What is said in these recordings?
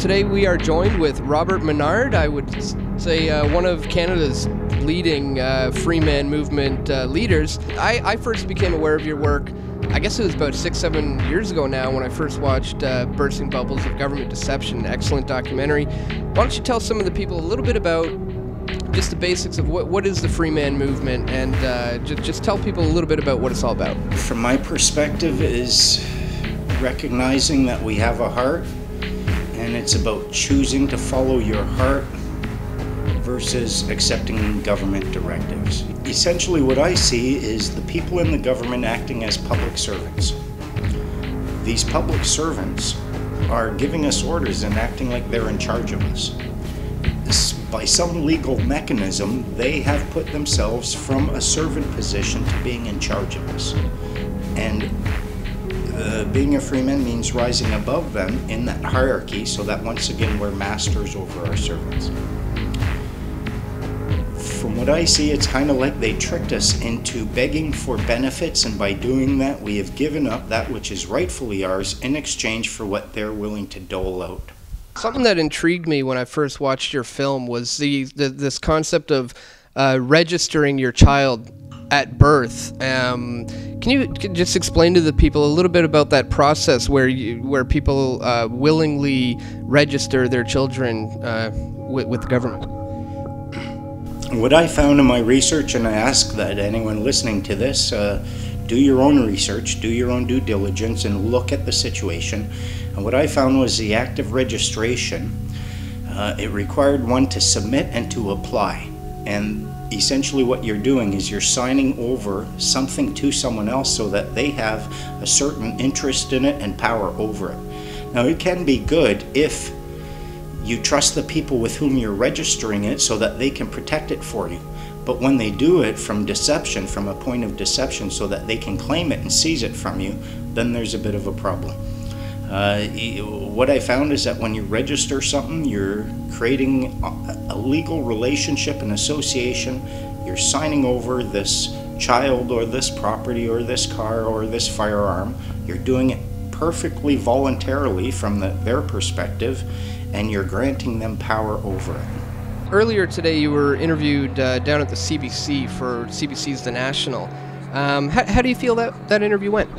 Today we are joined with Robert Menard, I would say one of Canada's leading Freeman movement leaders. I first became aware of your work, I guess it was about 6-7 years ago now, when I first watched Bursting Bubbles of Government Deception, an excellent documentary. Why don't you tell some of the people a little bit about just the basics of what is the Freeman movement, and just tell people a little bit about what it's all about. From my perspective is recognizing that we have a heart, and it's about choosing to follow your heart versus accepting government directives. Essentially what I see is the people in the government acting as public servants. These public servants are giving us orders and acting like they're in charge of us. By some legal mechanism, they have put themselves from a servant position to being in charge of us. And being a freeman means rising above them in that hierarchy, so that once again we're masters over our servants. From what I see, it's kind of like they tricked us into begging for benefits, and by doing that we have given up that which is rightfully ours in exchange for what they're willing to dole out. Something that intrigued me when I first watched your film was this concept of registering your child at birth. Can you just explain to the people a little bit about that process where people willingly register their children with the government? What I found in my research, and I ask that anyone listening to this, do your own research, do your own due diligence, and look at the situation. And what I found was the act of registration, it required one to submit and to apply. And essentially what you're doing is you're signing over something to someone else so that they have a certain interest in it and power over it. Now, it can be good if you trust the people with whom you're registering it so that they can protect it for you. But when they do it from deception, from a point of deception, so that they can claim it and seize it from you, then there's a bit of a problem. What I found is that when you register something, you're creating a legal relationship, an association. You're signing over this child or this property or this car or this firearm. You're doing it perfectly voluntarily from their perspective, and you're granting them power over it. Earlier today you were interviewed down at the CBC for CBC's The National. How do you feel that interview went?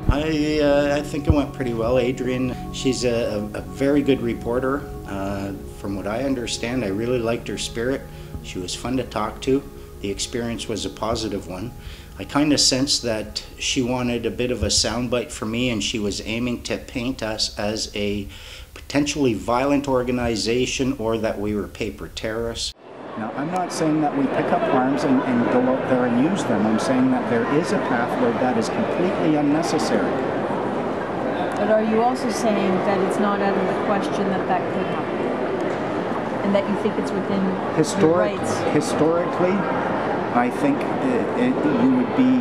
I think it went pretty well. Adrian, she's a very good reporter. From what I understand, I really liked her spirit. She was fun to talk to. The experience was a positive one. I kind of sensed that she wanted a bit of a soundbite from me, and she was aiming to paint us as a potentially violent organization, or that we were paper terrorists. Now, I'm not saying that we pick up arms and go out there and use them. I'm saying that there is a path where that is completely unnecessary. But are you also saying that it's not out of the question that could happen? And that you think it's within your rights? Historically, I think you would be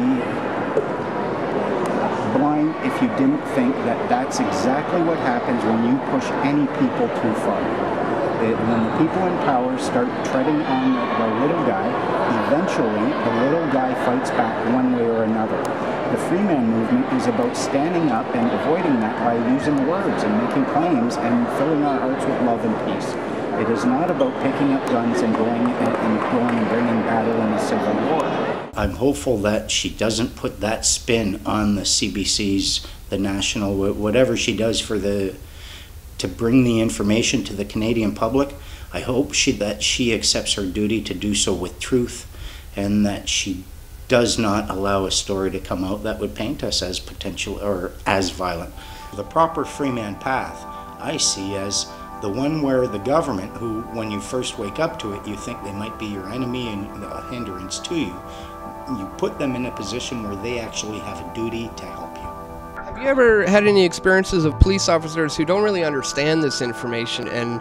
blind if you didn't think that that's exactly what happens when you push any people too far. When the people in power start treading on the little guy, eventually the little guy fights back one way or another. The Freeman movement is about standing up and avoiding that by using words and making claims and filling our hearts with love and peace. It is not about picking up guns and going and bringing battle in a civil war. I'm hopeful that she doesn't put that spin on the CBC's The National, whatever she does to bring the information to the Canadian public. I hope that she accepts her duty to do so with truth, and that she does not allow a story to come out that would paint us as potential or as violent. The proper Freeman path I see as the one where the government, who when you first wake up to it you think they might be your enemy and a hindrance to you, you put them in a position where they actually have a duty to help you. Have you ever had any experiences of police officers who don't really understand this information and,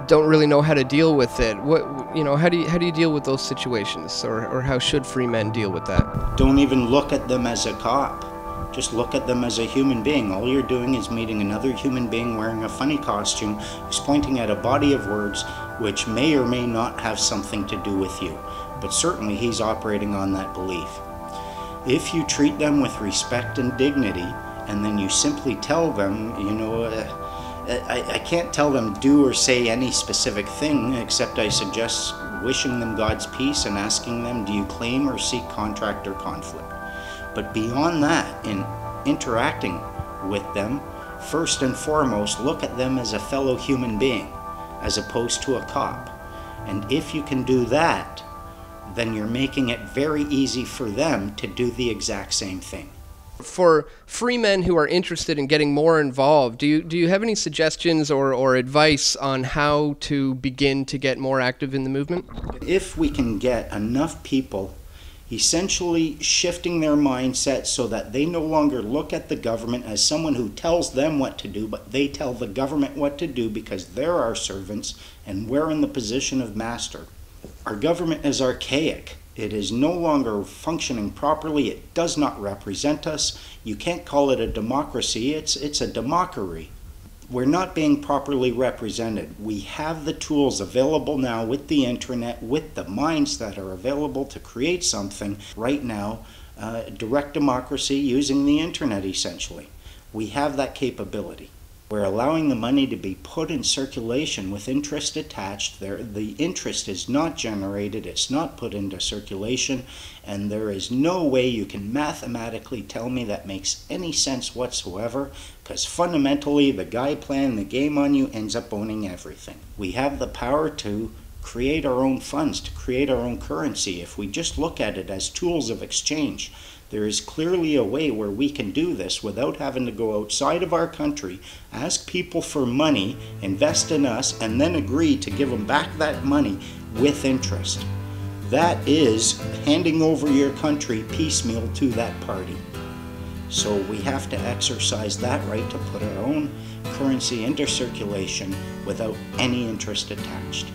don't really know how to deal with it? How do you deal with those situations, or how should free men deal with that? Don't even look at them as a cop. Just look at them as a human being. All you're doing is meeting another human being wearing a funny costume who's pointing at a body of words which may or may not have something to do with you. But certainly he's operating on that belief. If you treat them with respect and dignity, and then you simply tell them, I can't tell them do or say any specific thing, except I suggest wishing them God's peace and asking them, do you claim or seek contract or conflict? But beyond that, in interacting with them, first and foremost, look at them as a fellow human being, as opposed to a cop. And if you can do that, then you're making it very easy for them to do the exact same thing. For free men who are interested in getting more involved, do you have any suggestions or advice on how to begin to get more active in the movement? If we can get enough people essentially shifting their mindset so that they no longer look at the government as someone who tells them what to do, but they tell the government what to do because they're our servants and we're in the position of master. Our government is archaic. It is no longer functioning properly. It does not represent us. You can't call it a democracy. It's a demockery. We're not being properly represented. We have the tools available now with the internet, with the minds that are available to create something right now, direct democracy using the internet essentially. We have that capability. We're allowing the money to be put in circulation with interest attached. The interest is not generated, it's not put into circulation, and there is no way you can mathematically tell me that makes any sense whatsoever, because fundamentally the guy playing the game on you ends up owning everything. We have the power to create our own funds, to create our own currency. If we just look at it as tools of exchange, there is clearly a way where we can do this without having to go outside of our country, ask people for money, invest in us, and then agree to give them back that money with interest. That is handing over your country piecemeal to that party. So we have to exercise that right to put our own currency into circulation without any interest attached.